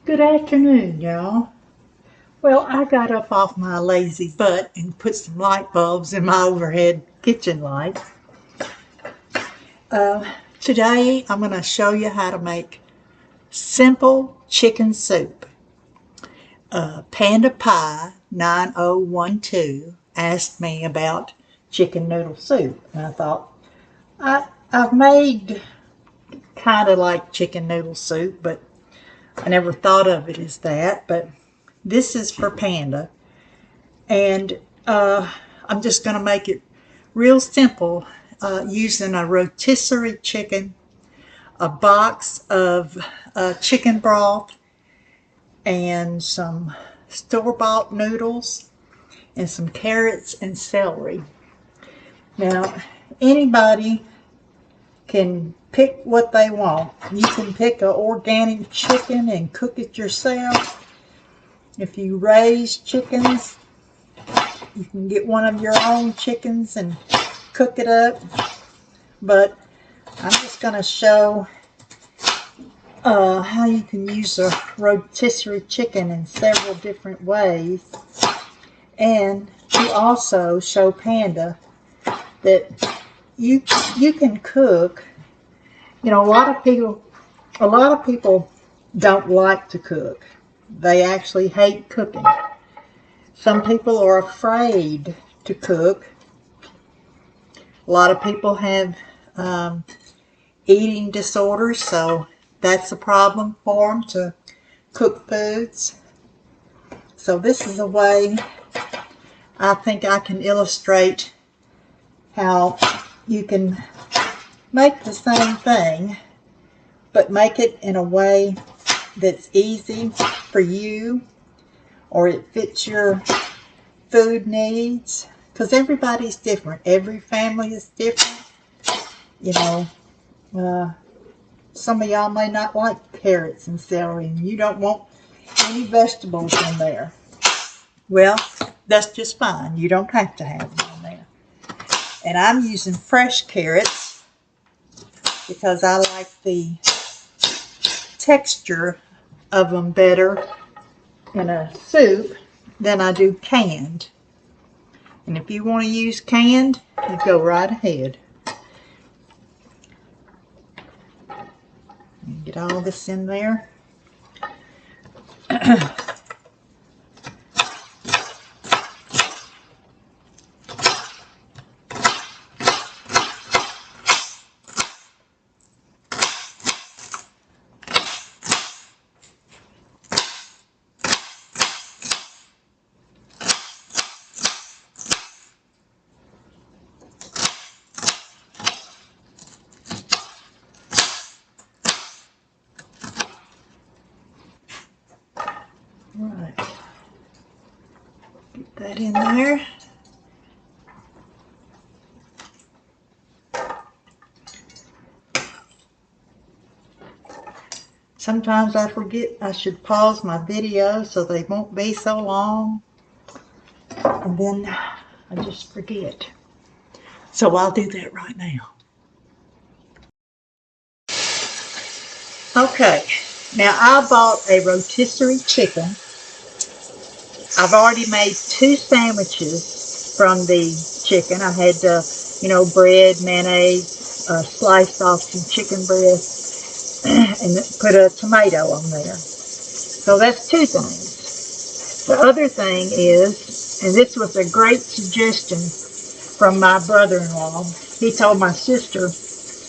Good afternoon, y'all. Well, I got up off my lazy butt and put some light bulbs in my overhead kitchen light. Today, I'm going to show you how to make simple chicken soup. Panda Pie 9012 asked me about chicken noodle soup, and I thought, I've made kind of like chicken noodle soup, but I never thought of it as that. But this is for Panda. And I'm just going to make it real simple using a rotisserie chicken, a box of chicken broth, and some store-bought noodles, and some carrots and celery. Now, anybody can pick what they want. You can pick an organic chicken and cook it yourself. If you raise chickens, you can get one of your own chickens and cook it up. But I'm just going to show how you can use a rotisserie chicken in several different ways. And to also show Panda that you can cook. You know, a lot of people don't like to cook. They actually hate cooking. Some people are afraid to cook. A lot of people have eating disorders, so that's a problem for them to cook foods. So this is a way I think I can illustrate how you can make the same thing, but make it in a way that's easy for you, or it fits your food needs, because everybody's different. Every family is different. You know, some of y'all may not like carrots and celery, and you don't want any vegetables in there. Well, that's just fine. You don't have to have them in there. And I'm using fresh carrots because I like the texture of them better in a soup than I do canned. And if you want to use canned, you go right ahead. Get all this in there. Right. Get that in there. Sometimes I forget I should pause my video so they won't be so long. And then I just forget. So I'll do that right now. Okay, now I bought a rotisserie chicken. I've already made 2 sandwiches from the chicken. I had, bread, mayonnaise, sliced off some chicken breast, and put a tomato on there. So that's 2 things. The other thing is, and this was a great suggestion from my brother-in-law. He told my sister,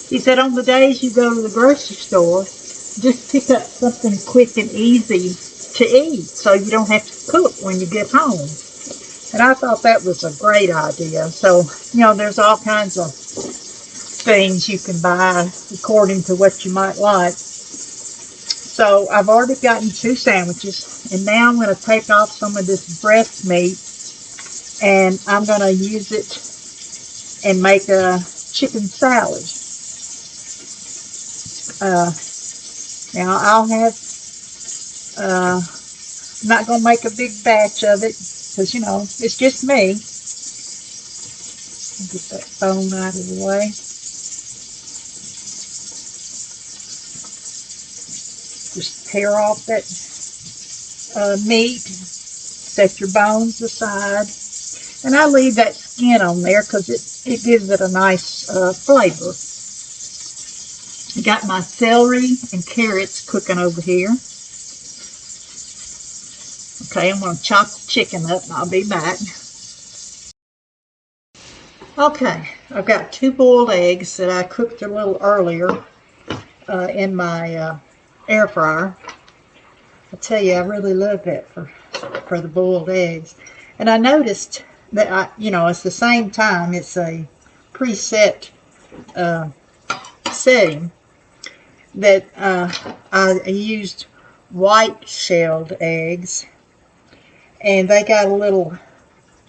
he said, on the days you go to the grocery store, just pick up something quick and easy to eat so you don't have to cook when you get home. And I thought that was a great idea. So, there's all kinds of things you can buy according to what you might like. So I've already gotten 2 sandwiches, and now I'm going to take off some of this breast meat, and I'm going to use it and make a chicken salad. Now I'll have, I'm not going to make a big batch of it because, it's just me. Get that bone out of the way. Just tear off that meat. Set your bones aside. And I leave that skin on there because it gives it a nice flavor. I got my celery and carrots cooking over here. Okay, I'm going to chop the chicken up and I'll be back. Okay, I've got 2 boiled eggs that I cooked a little earlier in my air fryer. I tell you, I really love that for the boiled eggs. And I noticed that, it's the same time. It's a preset setting that I used white shelled eggs. And they got a little,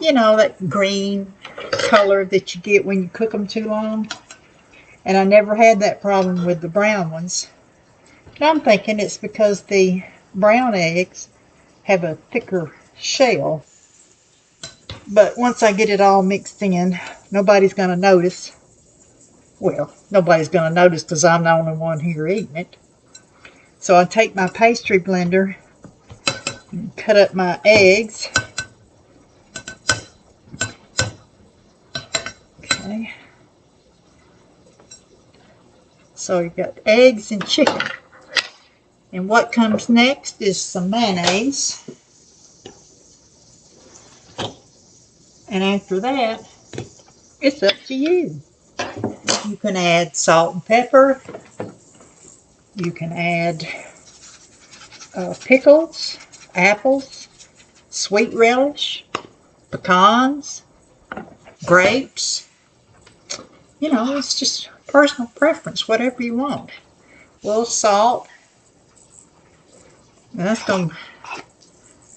that green color that you get when you cook them too long. And I never had that problem with the brown ones. And I'm thinking it's because the brown eggs have a thicker shell. But once I get it all mixed in, nobody's going to notice. Well, nobody's going to notice because I'm the only one here eating it. So I take my pastry blender and cut up my eggs. Okay. So you've got eggs and chicken. And what comes next is some mayonnaise. And after that, it's up to you. You can add salt and pepper. You can add pickles, apples, sweet relish, pecans, grapes. It's just personal preference, whatever you want. A little salt. And that's going to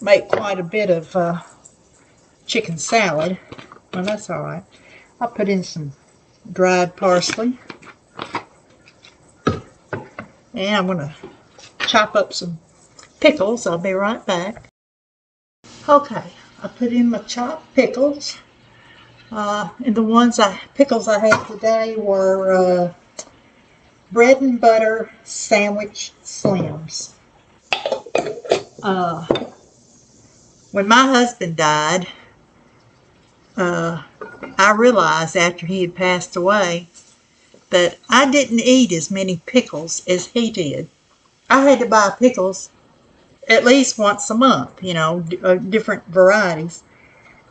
make quite a bit of chicken salad. Well, that's all right. I'll put in some dried parsley. And I'm going to chop up some pickles. I'll be right back. Okay, I put in my chopped pickles. And the pickles I had today were bread and butter sandwich slims. When my husband died, I realized after he had passed away that I didn't eat as many pickles as he did. I had to buy pickles at least once a month, different varieties.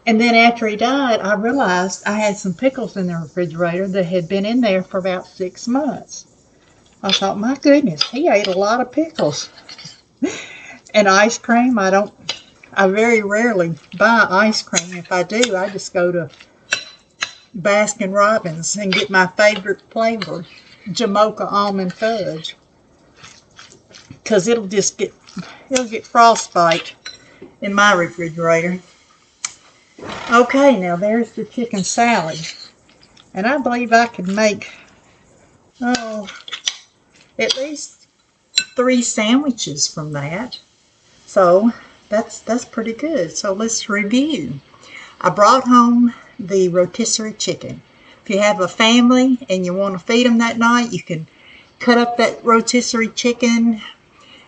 And then after he died, I realized I had some pickles in the refrigerator that had been in there for about 6 months. I thought, my goodness, he ate a lot of pickles. And ice cream, I very rarely buy ice cream. If I do, I just go to Baskin Robbins and get my favorite flavor, Jamocha Almond Fudge. Because it'll get frostbite in my refrigerator. Okay, now there's the chicken salad. And I believe I could make, at least 3 sandwiches from that. So that's pretty good. So let's review. I brought home the rotisserie chicken. If you have a family and you want to feed them that night, you can cut up that rotisserie chicken,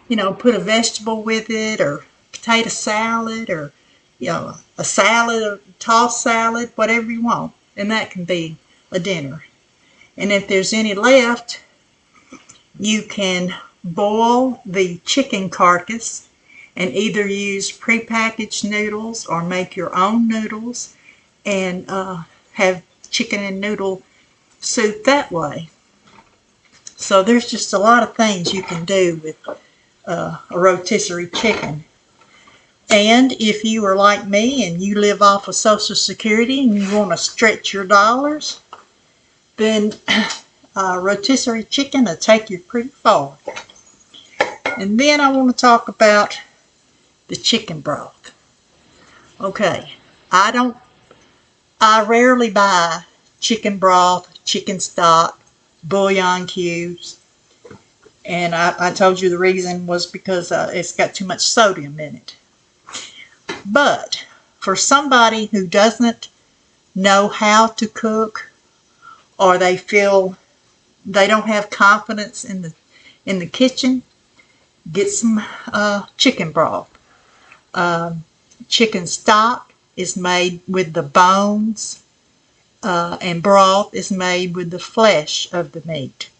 put a vegetable with it, or potato salad, or a salad, a tossed salad, whatever you want. And that can be a dinner. And if there's any left, you can boil the chicken carcass and either use prepackaged noodles or make your own noodles and have chicken and noodle soup that way. So there's just a lot of things you can do with a rotisserie chicken. And if you are like me and you live off of Social Security and you want to stretch your dollars, then rotisserie chicken will take you pretty far. And then I want to talk about the chicken broth. Okay, I rarely buy chicken broth, chicken stock, bouillon cubes. And I told you the reason was because it's got too much sodium in it. But for somebody who doesn't know how to cook, or they feel they don't have confidence in the kitchen, get some chicken broth. Chicken stock is made with the bones, and broth is made with the flesh of the meat.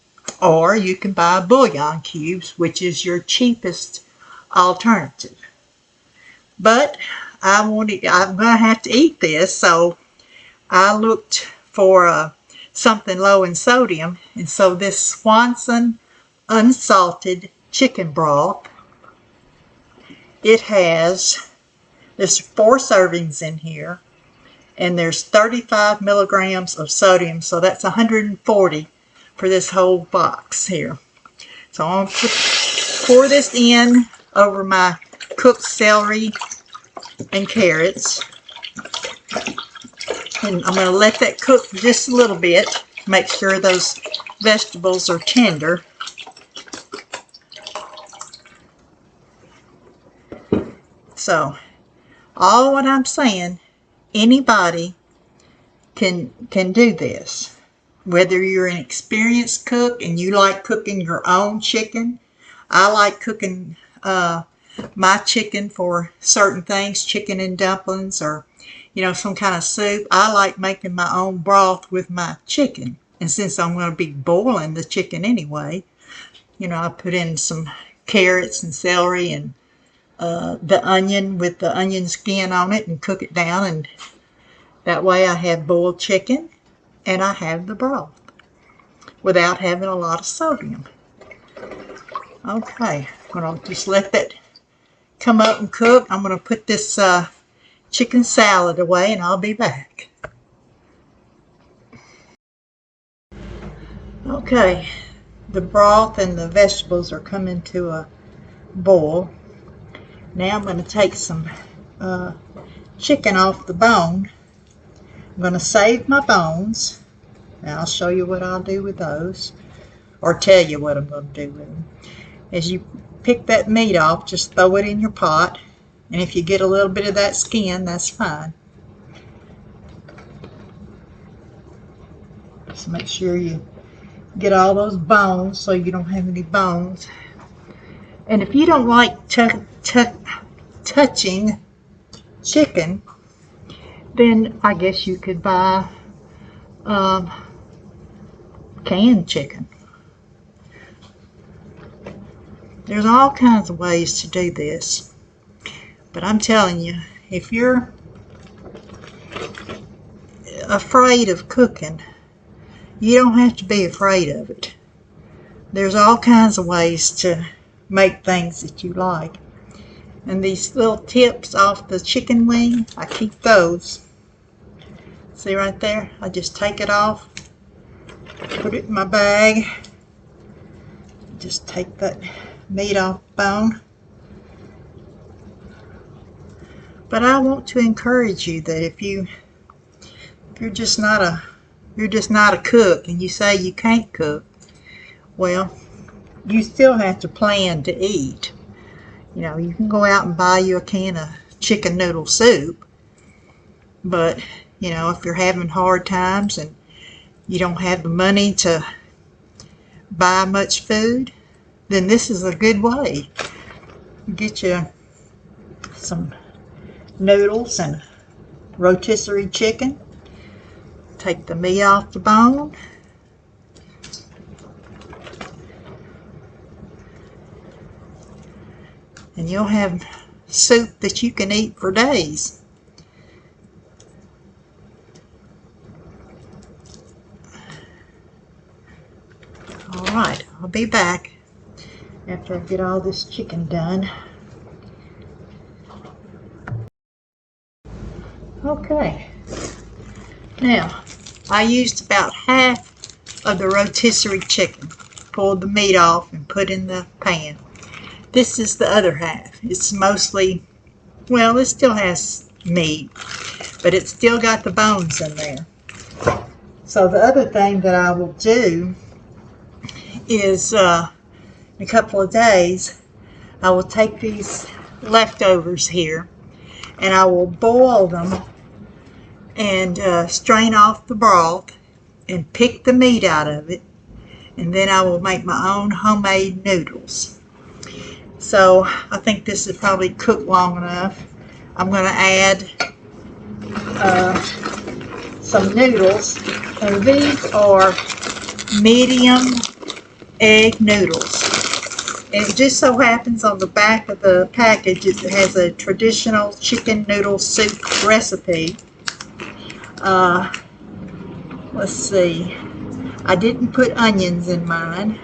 Or you can buy bouillon cubes, which is your cheapest alternative. But I'm going to have to eat this, so I looked for something low in sodium, and so this Swanson unsalted chicken broth, there's 4 servings in here, and there's 35 milligrams of sodium, so that's 140 for this whole box here. So I'm going to pour this in over my cooked celery and carrots, and I'm going to let that cook just a little bit, make sure those vegetables are tender. So all what I'm saying, anybody can do this. Whether you're an experienced cook and you like cooking your own chicken. I like cooking my chicken for certain things, chicken and dumplings, or some kind of soup. I like making my own broth with my chicken. And since I'm going to be boiling the chicken anyway, I put in some carrots and celery and the onion with the onion skin on it and cook it down, and that way I have boiled chicken and I have the broth without having a lot of sodium. Okay, I'm going to just let that come up and cook. I'm going to put this chicken salad away and I'll be back. Okay, the broth and the vegetables are coming to a boil. Now I'm going to take some chicken off the bone. I'm going to save my bones. Now I'll show you what I'll do with those, or tell you what I'm going to do with them. As you pick that meat off, just throw it in your pot, and if you get a little bit of that skin, that's fine. Just make sure you get all those bones so you don't have any bones. And if you don't like touching chicken, then I guess you could buy canned chicken. There's all kinds of ways to do this, but I'm telling you, if you're afraid of cooking, you don't have to be afraid of it. There's all kinds of ways to make things that you like. And these little tips off the chicken wing, I keep those. See right there? I just take it off, put it in my bag, just take that meat off the bone. But I want to encourage you that if you're just not a cook and you say you can't cook, well, you still have to plan to eat. You can go out and buy you a can of chicken noodle soup, but if you're having hard times and you don't have the money to buy much food, then this is a good way. Get you some noodles and rotisserie chicken. Take the meat off the bone. And you'll have soup that you can eat for days. Alright, I'll be back after I get all this chicken done. Okay, now I used about half of the rotisserie chicken, pulled the meat off and put in the pan. This is the other half. It's mostly, well, it still has meat, but it's still got the bones in there. So the other thing that I will do is in a couple of days, I will take these leftovers here and I will boil them and strain off the broth and pick the meat out of it, and then I will make my own homemade noodles. So I think this is probably cooked long enough. I'm going to add some noodles, and these are medium egg noodles. And it just so happens on the back of the package it has a traditional chicken noodle soup recipe. Let's see. I didn't put onions in mine.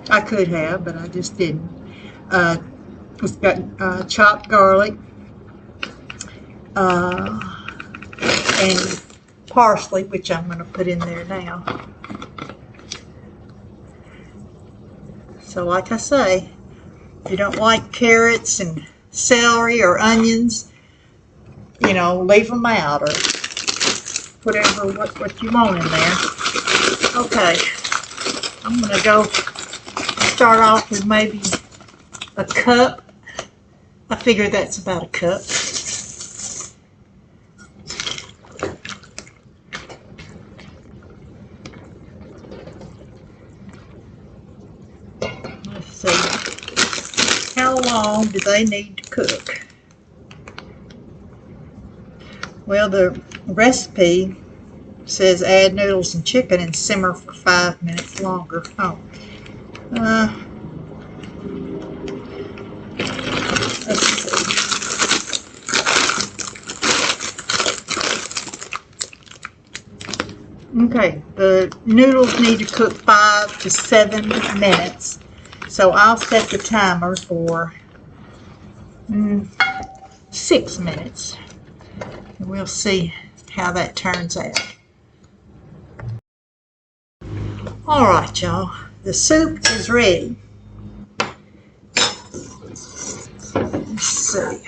I could have, but I just didn't. It's got chopped garlic and parsley, which I'm going to put in there now. So like I say, if you don't like carrots and celery or onions, you know, leave them out or whatever, what you want in there. Okay, I'm going to go start off with maybe a cup. I figure that's about a cup. Let's see. How long do they need to cook? Well, the recipe says add noodles and chicken and simmer for 5 minutes longer. Oh. Let's see. Okay, the noodles need to cook 5 to 7 minutes. So I'll set the timer for 6 minutes. And we'll see how that turns out. Alright, y'all. The soup is ready. Let's see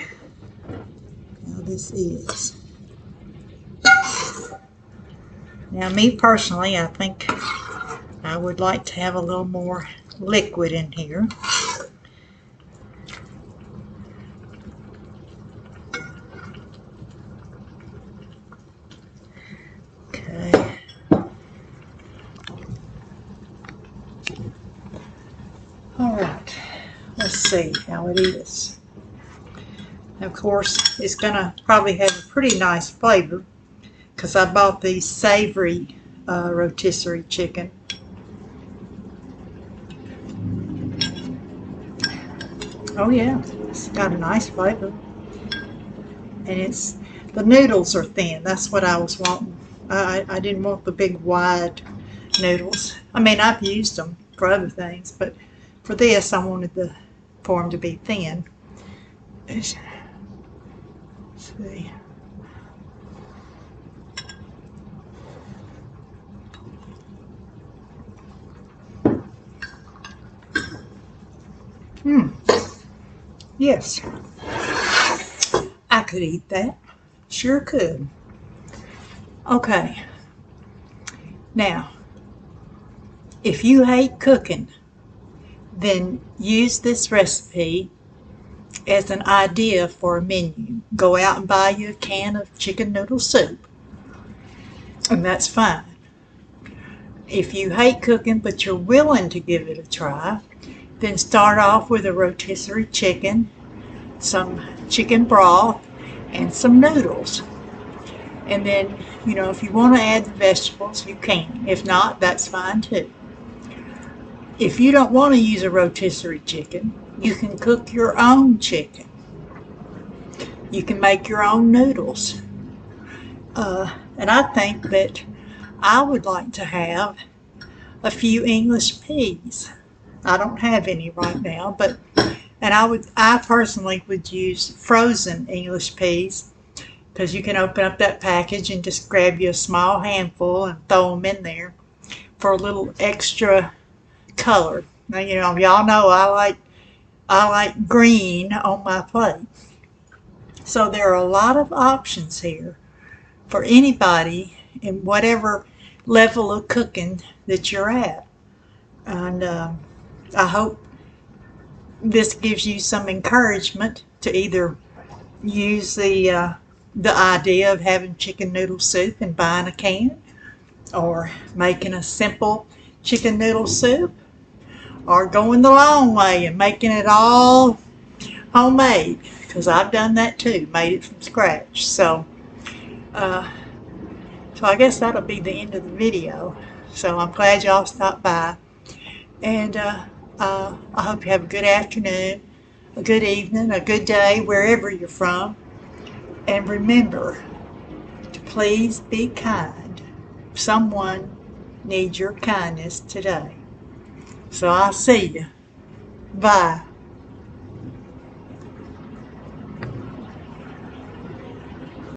how this is. Now, me personally, I think I would like to have a little more liquid in here. Okay. Alright, let's see how it is. Of course, it's going to probably have a pretty nice flavor because I bought these savory rotisserie chicken. Oh yeah, it's got a nice flavor. And the noodles are thin. That's what I was wanting. I didn't want the big wide noodles. I mean, I've used them for other things, but for this I wanted for them to be thin. Let's see. Yes, I could eat that. Sure could. Okay. Now, if you hate cooking, then use this recipe as an idea for a menu. Go out and buy you a can of chicken noodle soup, and that's fine. If you hate cooking but you're willing to give it a try, then start off with a rotisserie chicken, some chicken broth, and some noodles. And then, you know, if you want to add the vegetables, you can. If not, that's fine too. If you don't want to use a rotisserie chicken, you can cook your own chicken. You can make your own noodles. And I think that I would like to have a few English peas. I don't have any right now, and I personally would use frozen English peas because you can open up that package and just grab you a small handful and throw them in there for a little extra color. Now, you know, y'all know I like green on my plate. So there are a lot of options here for anybody in whatever level of cooking that you're at. And I hope this gives you some encouragement to either use the idea of having chicken noodle soup and buying a can, or making a simple chicken noodle soup, or going the long way and making it all homemade, because I've done that too, made it from scratch. Uh, so I guess that'll be the end of the video. So I'm glad y'all stopped by, and I hope you have a good afternoon, a good evening, a good day, wherever you're from. And remember to please be kind. Someone needs your kindness today. So I'll see you. Bye.